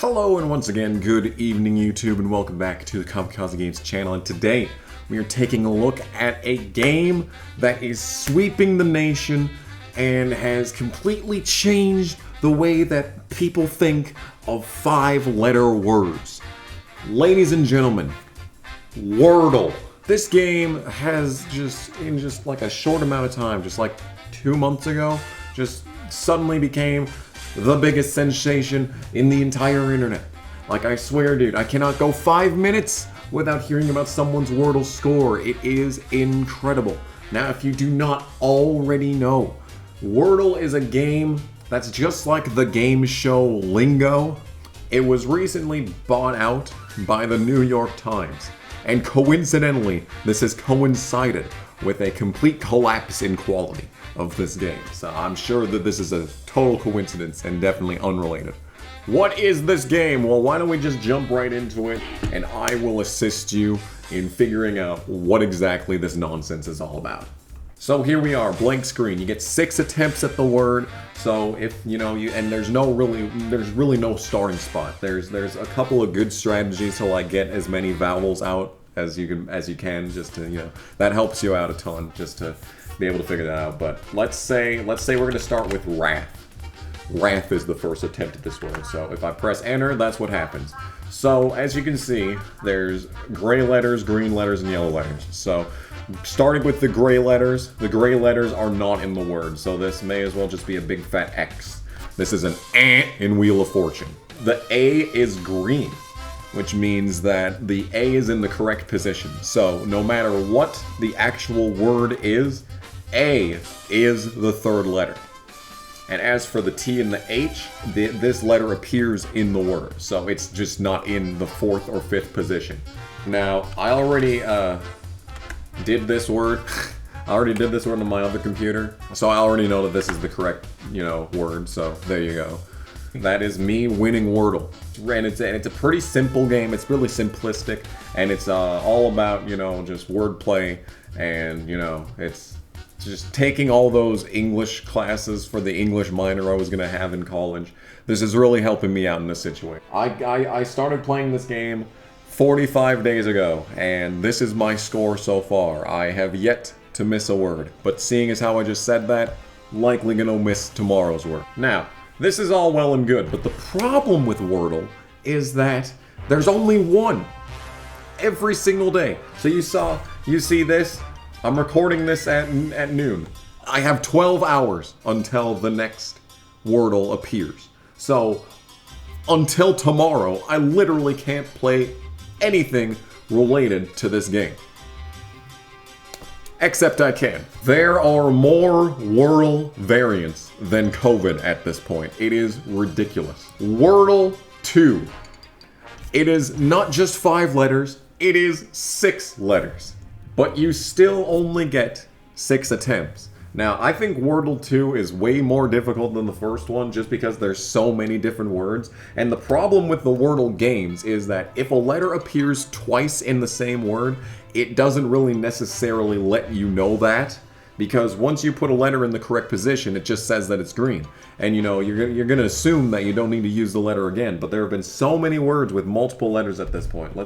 Hello and once again, good evening YouTube and welcome back to the Kamikaze Games channel, and today we are taking a look at a game that is sweeping the nation and has completely changed the way that people think of 5-letter words. Ladies and gentlemen, Wordle. This game has in like a short amount of time, just like 2 months ago, just suddenly became the biggest sensation in the entire internet. Like, I swear, dude, I cannot go 5 minutes without hearing about someone's Wordle score. It is incredible. Now, if you do not already know, Wordle is a game that's just like the game show lingo. It was recently bought out by the New York Times, and coincidentally, this has coincided with a complete collapse in quality of this game. So I'm sure that this is a total coincidence and definitely unrelated. What is this game? Well, why don't we just jump right into it and I will assist you in figuring out what exactly this nonsense is all about. So here we are, blank screen. You get 6 attempts at the word. So if and there's really no starting spot. There's a couple of good strategies to like get as many vowels out as you can, just to, that helps you out a ton just to be able to figure that out. But let's say we're gonna start with wrath. Wrath is the first attempt at this word. So if I press enter, that's what happens. So as you can see, there's gray letters, green letters, and yellow letters. So starting with the gray letters are not in the word. So this may as well just be a big fat X. This is an in Wheel of Fortune. The A is green, which means that the A is in the correct position. So no matter what the actual word is, A is the 3rd letter. And as for the T and the H, this letter appears in the word. So it's just not in the 4th or 5th position. Now, I already did this word. I already did this word on my other computer. So I already know that this is the correct, word. So there you go. That is me winning Wordle. And it's a pretty simple game. It's really simplistic. And it's all about, just wordplay. And, it's just taking all those English classes for the English minor I was going to have in college. This is really helping me out in this situation. I started playing this game 45 days ago, and this is my score so far. I have yet to miss a word, but seeing as how I just said that, likely going to miss tomorrow's word. Now, this is all well and good, but the problem with Wordle is that there's only one every single day. So you see this? I'm recording this at noon. I have 12 hours until the next Wordle appears. So, until tomorrow, I literally can't play anything related to this game. Except I can. There are more Wordle variants than COVID at this point. It is ridiculous. Wordle 2. It is not just 5 letters, it is 6 letters. But you still only get 6 attempts. Now, I think Wordle 2 is way more difficult than the first one just because there's so many different words. And the problem with the Wordle games is that if a letter appears twice in the same word, it doesn't really necessarily let you know that. Because once you put a letter in the correct position, it just says that it's green. And you're gonna assume that you don't need to use the letter again. But there have been so many words with multiple letters at this point.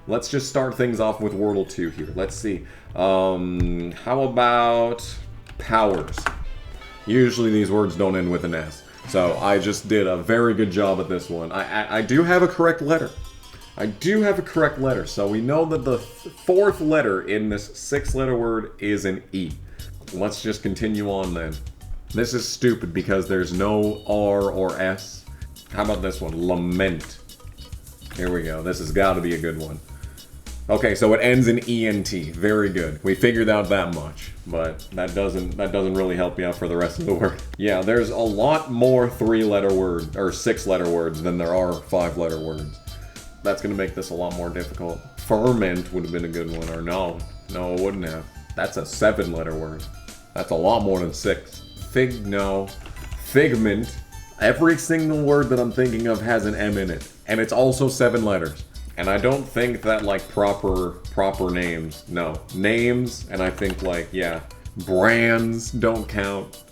Let's just start things off with Wordle 2 here. Let's see. How about powers? Usually these words don't end with an S. So I just did a very good job at this one. I do have a correct letter. So we know that the 4th letter in this 6-letter word is an E. Let's just continue on then. This is stupid because there's no R or S. How about this one? Lament. Here we go. This has got to be a good one. Okay, so it ends in ENT. Very good. We figured out that much, but that doesn't really help you out for the rest of the word. Yeah, there's a lot more 3-letter words or 6-letter words than there are 5-letter words. That's gonna make this a lot more difficult. Ferment would have been a good one, or no, it wouldn't have. That's a 7-letter word. That's a lot more than 6. Figment. Every single word that I'm thinking of has an M in it, and it's also 7 letters. And I don't think that like proper names, no. Names, and I think brands don't count.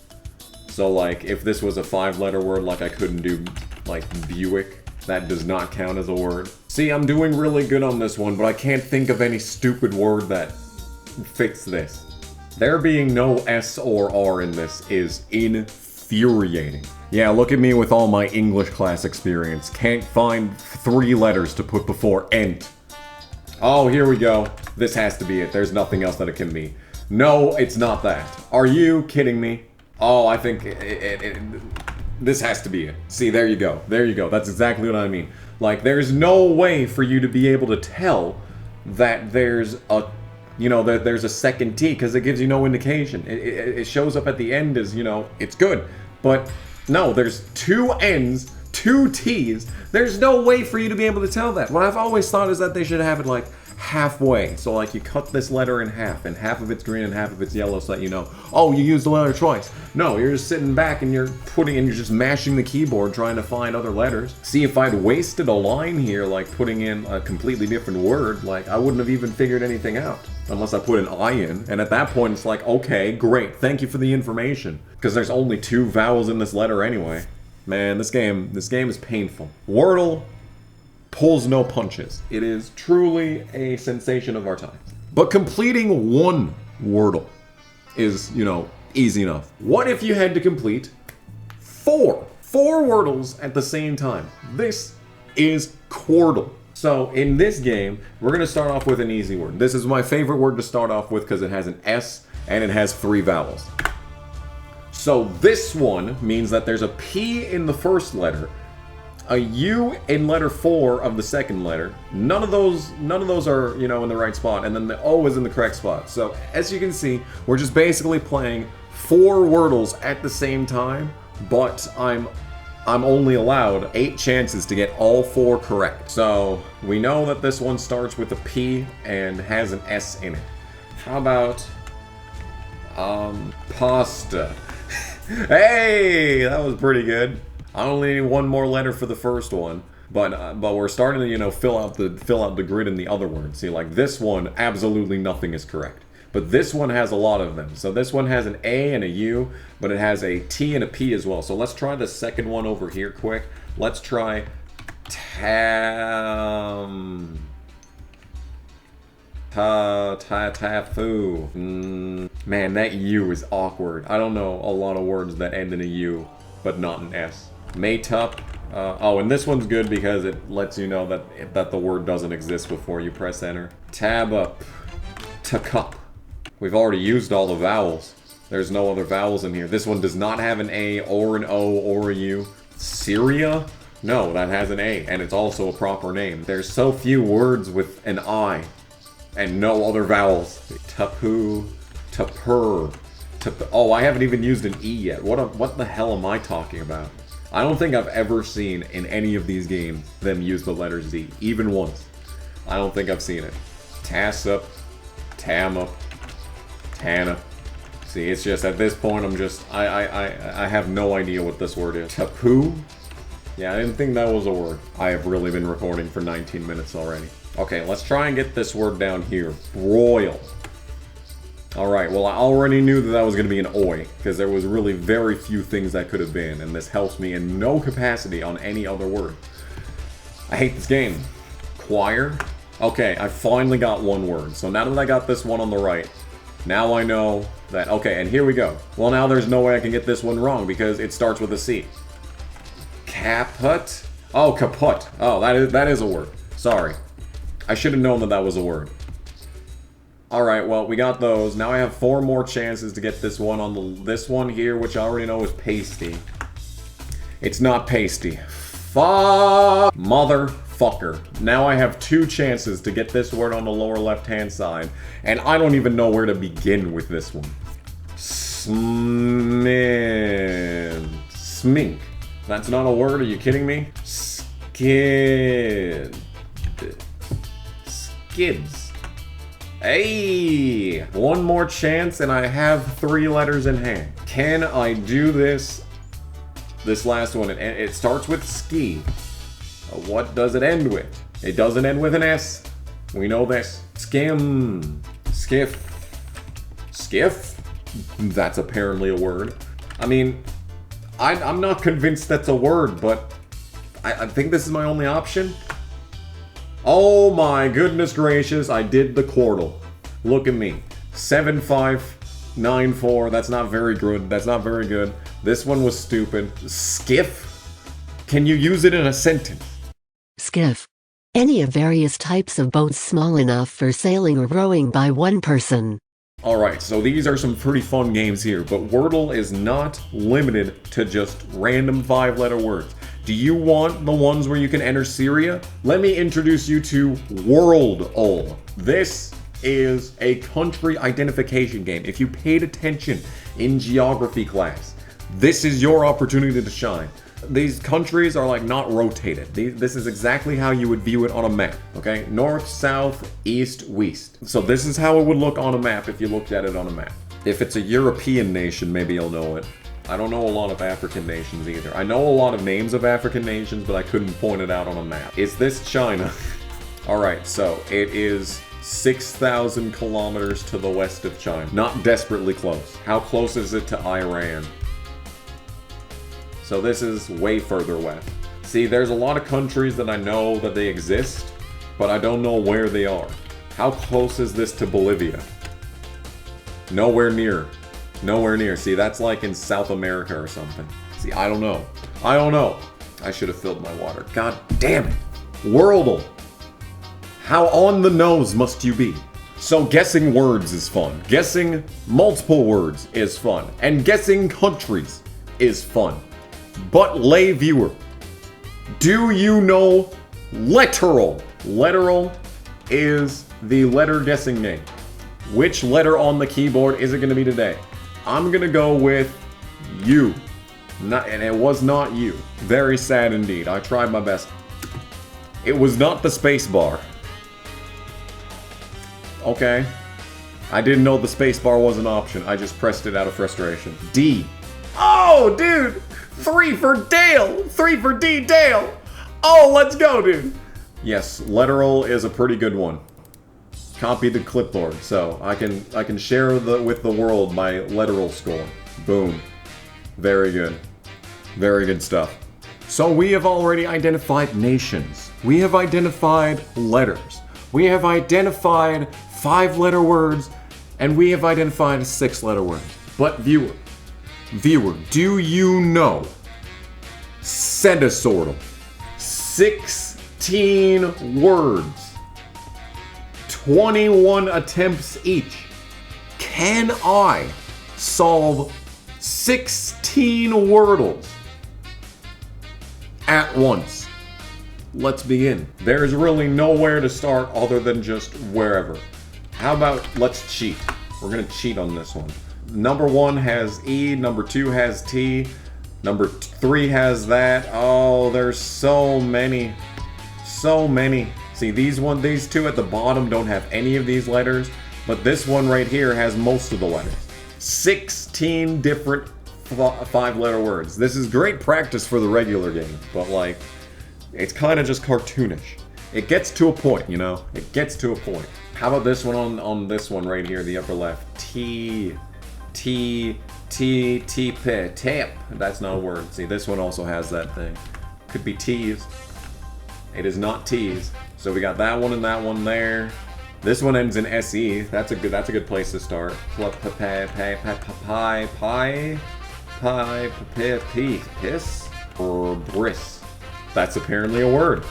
So like if this was a 5-letter word, like I couldn't do like Buick. That does not count as a word. See, I'm doing really good on this one, but I can't think of any stupid word that fits this. There being no S or R in this is infuriating. Yeah, look at me with all my English class experience. Can't find 3 letters to put before ent. Oh, here we go. This has to be it. There's nothing else that it can be. No, it's not that. Are you kidding me? Oh, I think this has to be it. See, there you go. There you go. That's exactly what I mean. Like, there's no way for you to be able to tell that there's a, you know, that there's a second T, because it gives you no indication. It shows up at the end as, you know, it's good. But no, there's 2 N's, 2 T's. There's no way for you to be able to tell that. What I've always thought is that they should have it like halfway. So like you cut this letter in half, and half of it's green and half of it's yellow, so that you know, oh, you used the letter twice. No, you're just sitting back and you're just mashing the keyboard trying to find other letters. See, if I'd wasted a line here, like putting in a completely different word, like I wouldn't have even figured anything out. Unless I put an I in, and at that point it's like, okay, great, thank you for the information. Because there's only 2 vowels in this letter anyway. Man, this game is painful. Wordle pulls no punches. It is truly a sensation of our time. But completing 1 Wordle is, you know, easy enough. What if you had to complete 4 Wordles at the same time? This is Quartal. So in this game, we're gonna start off with an easy word. This is my favorite word to start off with because it has an S and it has 3 vowels. So this one means that there's a P in the first letter, a U in letter 4 of the second letter. None of those are, you know, in the right spot, and then the O is in the correct spot. So as you can see, we're just basically playing 4 Wordles at the same time, but I'm only allowed 8 chances to get all 4 correct. So we know that this one starts with a P and has an S in it. How about pasta? Hey, that was pretty good. I only need 1 more letter for the first one, but we're starting to, you know, fill out the grid in the other words. See, like this one, absolutely nothing is correct. But this one has a lot of them. So this one has an A and a U, but it has a T and a P as well. So let's try the second one over here quick. Let's try tafu. Man, that U is awkward. I don't know a lot of words that end in a U, but not an S. Maytup. Oh, and this one's good because it lets you know that the word doesn't exist before you press enter. Tab up. Takup. We've already used all the vowels. There's no other vowels in here. This one does not have an A or an O or a U. Syria? No, that has an A, and it's also a proper name. There's so few words with an I, and no other vowels. Tapu, tapur, oh, I haven't even used an E yet. What the hell am I talking about? I don't think I've ever seen in any of these games them use the letter Z, even once. I don't think I've seen it. Tassup, Tamup, Tana. See, it's just at this point I have no idea what this word is. Tapu? Yeah, I didn't think that was a word. I have really been recording for 19 minutes already. Okay, let's try and get this word down here. Broil. Alright, well I already knew that was going to be an oi, because there was really very few things that could have been, and this helps me in no capacity on any other word. I hate this game. Choir? Okay, I finally got 1 word, so now that I got this one on the right, now I know that, okay, and here we go. Well, now there's no way I can get this one wrong, because it starts with a C. Kaput? Oh, kaput. Oh, that is a word. Sorry. I should have known that was a word. Alright, well, we got those. Now I have 4 more chances to get this one on this one here, which I already know is pasty. It's not pasty. Fuck. Motherfucker. Now I have 2 chances to get this word on the lower left-hand side, and I don't even know where to begin with this one. Smink. That's not a word, are you kidding me? Skid. Skids. Hey! 1 more chance and I have 3 letters in hand. Can I do this? This last one, it starts with ski. What does it end with? It doesn't end with an S. We know this. Skim. Skiff. Skiff? That's apparently a word. I mean, I'm not convinced that's a word, but I think this is my only option. Oh my goodness gracious, I did the Quartal. Look at me. 7594, that's not very good. That's not very good. This one was stupid. Skiff? Can you use it in a sentence? Skiff. Any of various types of boats small enough for sailing or rowing by one person. Alright, so these are some pretty fun games here, but Wordle is not limited to just random 5-letter words. Do you want the ones where you can enter Syria? Let me introduce you to Worlde. This is a country identification game. If you paid attention in geography class, this is your opportunity to shine. These countries are like not rotated. This is exactly how you would view it on a map, okay? North, south, east, west. So this is how it would look on a map if you looked at it on a map. If it's a European nation, maybe you'll know it. I don't know a lot of African nations either. I know a lot of names of African nations, but I couldn't point it out on a map. Is this China? Alright, so it is 6,000 kilometers to the west of China. Not desperately close. How close is it to Iran? So this is way further west. See, there's a lot of countries that I know that they exist, but I don't know where they are. How close is this to Bolivia? Nowhere near. Nowhere near. See, that's like in South America or something. See, I don't know. I don't know. I should have filled my water. God damn it. Worlde. How on the nose must you be? So guessing words is fun. Guessing multiple words is fun. And guessing countries is fun. But lay viewer, do you know Lateral? Lateral is the letter guessing game. Which letter on the keyboard is it going to be today? I'm going to go with U. And it was not U. Very sad indeed. I tried my best. It was not the space bar. Okay. I didn't know the space bar was an option. I just pressed it out of frustration. D. Oh, dude! 3 for Dale! 3 for D, Dale! Oh, let's go, dude! Yes, Lateral is a pretty good one. Copy the clipboard, so I can share with the world my Lateral score. Boom. Very good. Very good stuff. So we have already identified nations. We have identified letters. We have identified 5-letter words, and we have identified 6-letter words. But viewer, do you know Sedasortal? 16 words. 21 attempts each. Can I solve 16 Wordles at once? Let's begin. There's really nowhere to start other than just wherever. How about let's cheat? We're gonna cheat on this one. Number 1 has E, number 2 has T, number 3 has that. Oh, there's so many. So many. See, these two at the bottom don't have any of these letters, but this one right here has most of the letters. 16 different 5-letter words. This is great practice for the regular game, but like, it's kind of just cartoonish. It gets to a point, you know? It gets to a point. How about this one on this one right here, the upper left? Tap. That's not a word. See, this one also has that thing. Could be T's. It is not T's. So we got that one and that one there. This one ends in SE. That's a good place to start. Piss or bris. That's apparently a word.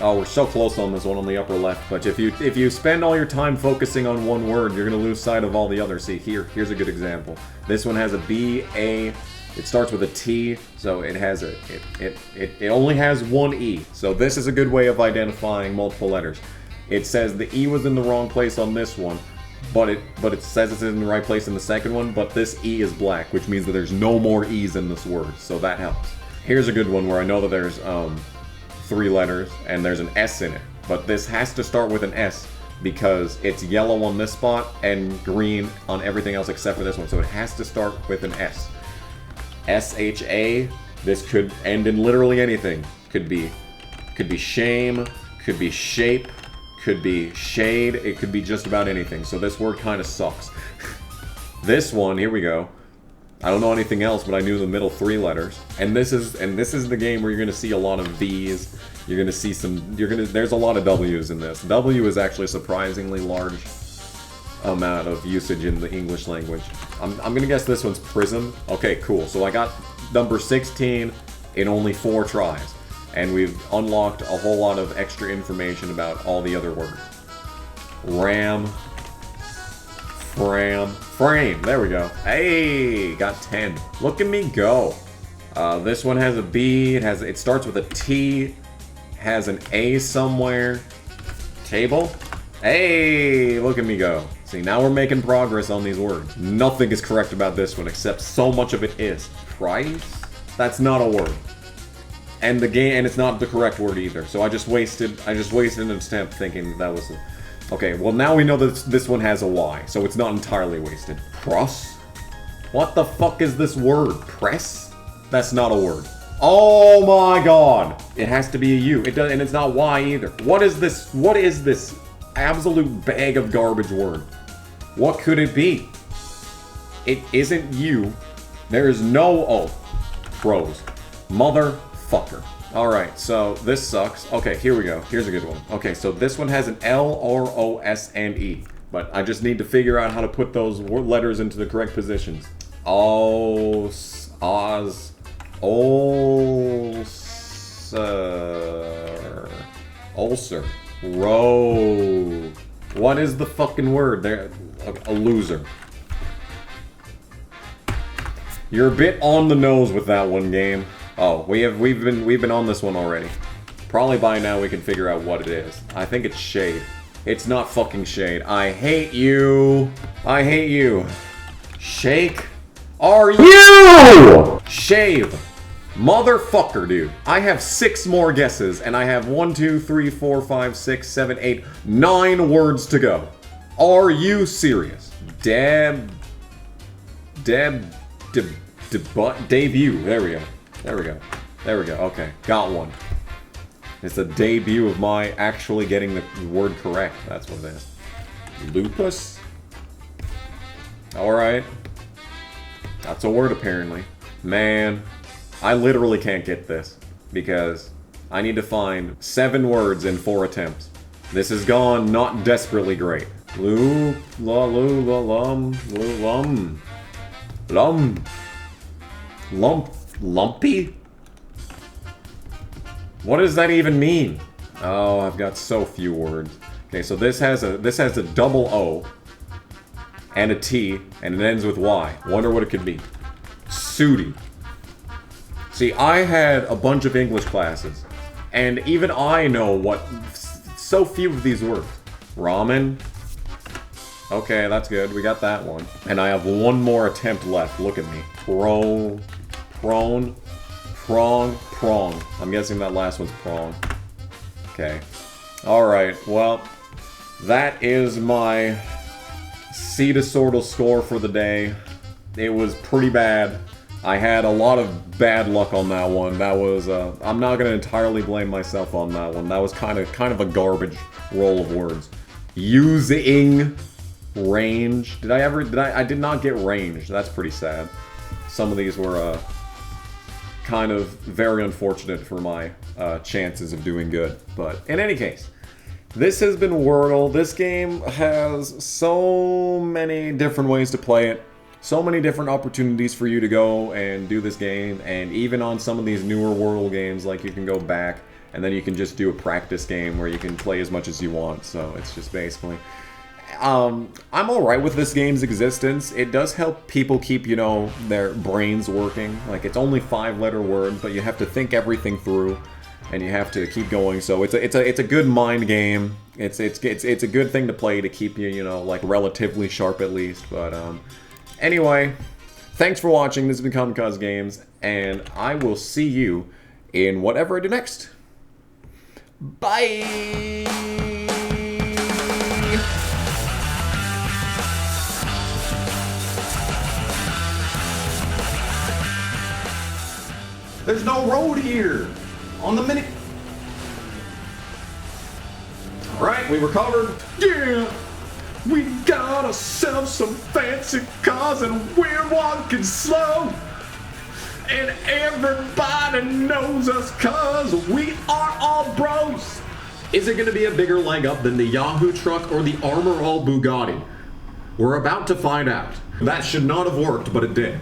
Oh, we're so close on this one on the upper left, but if you spend all your time focusing on one word, you're gonna lose sight of all the others. See, here's a good example. This one has a B, A, it starts with a T, so it has it only has one E. So this is a good way of identifying multiple letters. It says the E was in the wrong place on this one, but it says it's in the right place in the second one, but this E is black, which means that there's no more E's in this word, so that helps. Here's a good one where I know that there's 3 letters and there's an S in it, but this has to start with an S because it's yellow on this spot and green on everything else except for this one, so it has to start with an S. S-H-A, this could end in literally anything. Could be shame, could be shape, could be shade, it could be just about anything, so this word kind of sucks. This one, here we go. I don't know anything else, but I knew the middle 3 letters. And this is the game where you're gonna see a lot of V's. You're gonna see there's a lot of W's in this. W is actually a surprisingly large amount of usage in the English language. I'm gonna guess this one's prism. Okay, cool. So I got number 16 in only 4 tries. And we've unlocked a whole lot of extra information about all the other words. RAM. Frame. There we go. Hey, got 10. Look at me go. This one has a B. It starts with a T. Has an A somewhere. Table. Hey, look at me go. See, now we're making progress on these words. Nothing is correct about this one, except so much of it is. Price? That's not a word. And it's not the correct word either. So I just wasted an attempt thinking that was okay, well now we know that this one has a Y, so it's not entirely wasted. Press? What the fuck is this word? Press? That's not a word. Oh my god! It has to be a U. It does, and it's not Y either. What is this? What is this absolute bag of garbage word? What could it be? It isn't U. There is no O. Pros. Motherfucker. Alright, so this sucks. Okay, here we go. Here's a good one. Okay, so this one has an L, R, O, S, and E. But I just need to figure out how to put those letters into the correct positions. Ulcer. Row. What is the fucking word? There, a loser. You're a bit on the nose with that one, game. Oh, we've been on this one already. Probably by now we can figure out what it is. I think it's shade. It's not fucking shade. I hate you. I hate you. Shake. Are you? Shave. Motherfucker, dude. I have 6 more guesses, and I have 1, 2, 3, 4, 5, 6, 7, 8, 9 words to go. Are you serious? Debut. There we go. There we go. There we go. Okay, got one. It's the debut of my actually getting the word correct. That's what it is. Lupus? Alright. That's a word, apparently. Man, I literally can't get this. Because I need to find 7 words in 4 attempts. This has gone not desperately great. Lumpy? What does that even mean? Oh, I've got so few words. Okay, so this has a double O and a T, and it ends with Y. Wonder what it could be. Sooty. See, I had a bunch of English classes, and even I know what so few of these words. Ramen. Okay, that's good. We got that one. And I have 1 more attempt left. Look at me. Prong. I'm guessing that last one's prong. Okay. Alright, well, that is my C-Sortal score for the day. It was pretty bad. I had a lot of bad luck on that one. That was, I'm not gonna entirely blame myself on that one. That was kind of a garbage roll of words. Using range. I did not get range. That's pretty sad. Some of these were, kind of very unfortunate for my chances of doing good. But in any case, this has been Wordle. This game has so many different ways to play it. So many different opportunities for you to go and do this game. And even on some of these newer Wordle games, like you can go back and then you can just do a practice game where you can play as much as you want. So it's just basically... I'm alright with this game's existence. It does help people keep, you know, their brains working. Like, it's only 5-letter word, but you have to think everything through, and you have to keep going. So it's a good mind game. It's a good thing to play to keep you, you know, like relatively sharp at least. But anyway, thanks for watching. This has been Kamikaze Games, and I will see you in whatever I do next. Bye. There's no road here on the minute. All right, we recovered. Yeah, we got got ourselves some fancy cars and we're walking slow. And everybody knows us cause we are all bros. Is it gonna be a bigger leg up than the Yahoo truck or the Armor All Bugatti? We're about to find out. That should not have worked, but it did.